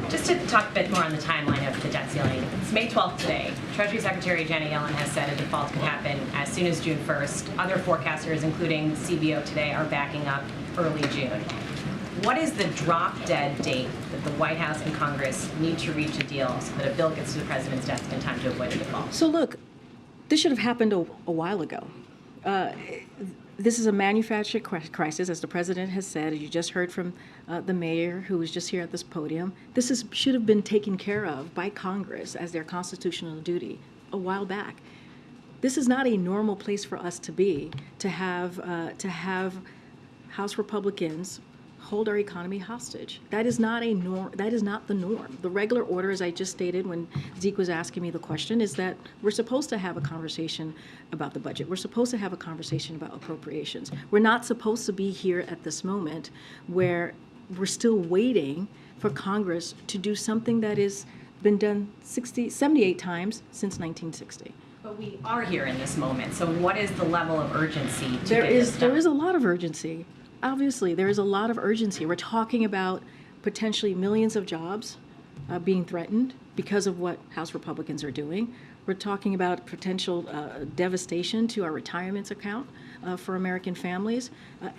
Just to talk a bit more on the timeline of the debt ceiling, it's May 12th today. Treasury Secretary Janet Yellen has said a default could happen as soon as June 1st. Other forecasters, including CBO today, are backing up early June. What is the drop-dead date that the White House and Congress need to reach a deal so that a bill gets to the president's desk in time to avoid a default? So look, this should have happened a while ago. This is a manufactured crisis, as the president has said, as you just heard from the mayor, who was just here at this podium. This should have been taken care of by Congress as their constitutional duty a while back. This is not a normal place for us to be, to have House Republicans hold our economy hostage. That is not a norm. That is not the norm. The regular order, as I just stated when Zeke was asking me the question, is that we're supposed to have a conversation about the budget. We're supposed to have a conversation about appropriations. We're not supposed to be here at this moment where we're still waiting for Congress to do something that has been done 78 times since 1960. But we are here in this moment, so what is the level of urgency to There get this done? is a lot of urgency. Obviously, there is a lot of urgency. We're talking about potentially millions of jobs being threatened because of what House Republicans are doing. We're talking about potential devastation to our retirement account for American families.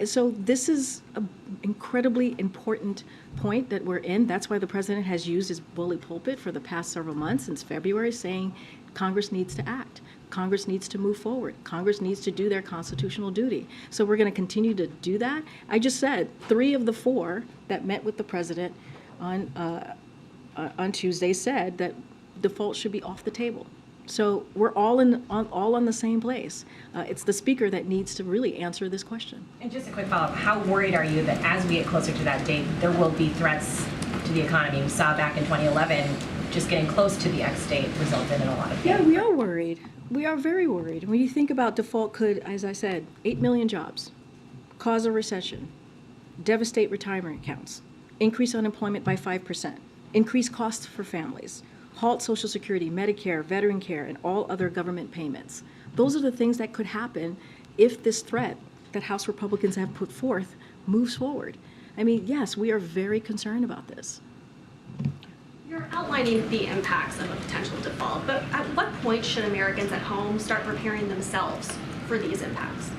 So this is an incredibly important point that we're in. That's why the president has used his bully pulpit for the past several months, since February, saying Congress needs to act. Congress needs to move forward. Congress needs to do their constitutional duty. So we're going to continue to do that. I just said 3 of the 4 that met with the president on Tuesday said that default should be off the table. So we're all on the same place. It's the speaker that needs to really answer this question. And just a quick follow-up, how worried are you that as we get closer to that date, there will be threats to the economy? We saw back in 2011, just getting close to the X date resulted in a lot of Yeah, we are worried. We are very worried. When you think about default could, as I said, 8 million jobs, cause a recession, devastate retirement accounts, increase unemployment by 5%, increase costs for families, halt Social Security, Medicare, veteran care, and all other government payments. Those are the things that could happen if this threat that House Republicans have put forth moves forward. I mean, yes, we are very concerned about this. You're outlining the impacts of a potential default, but at what point should Americans at home start preparing themselves for these impacts?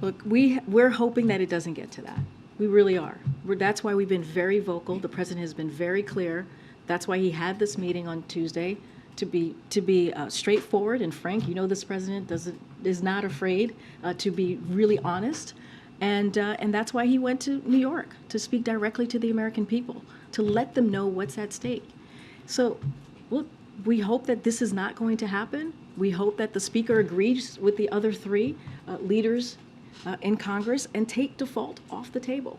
Look, we're hoping that it doesn't get to that. We really are. That's why we've been very vocal. The president has been very clear. That's why he had this meeting on Tuesday to be straightforward and frank. You know, this president is not afraid to be really honest, and that's why he went to New York to speak directly to the American people, to let them know what's at stake. So, look, we hope that this is not going to happen. We hope that the speaker agrees with the other 3 leaders in Congress and take default off the table.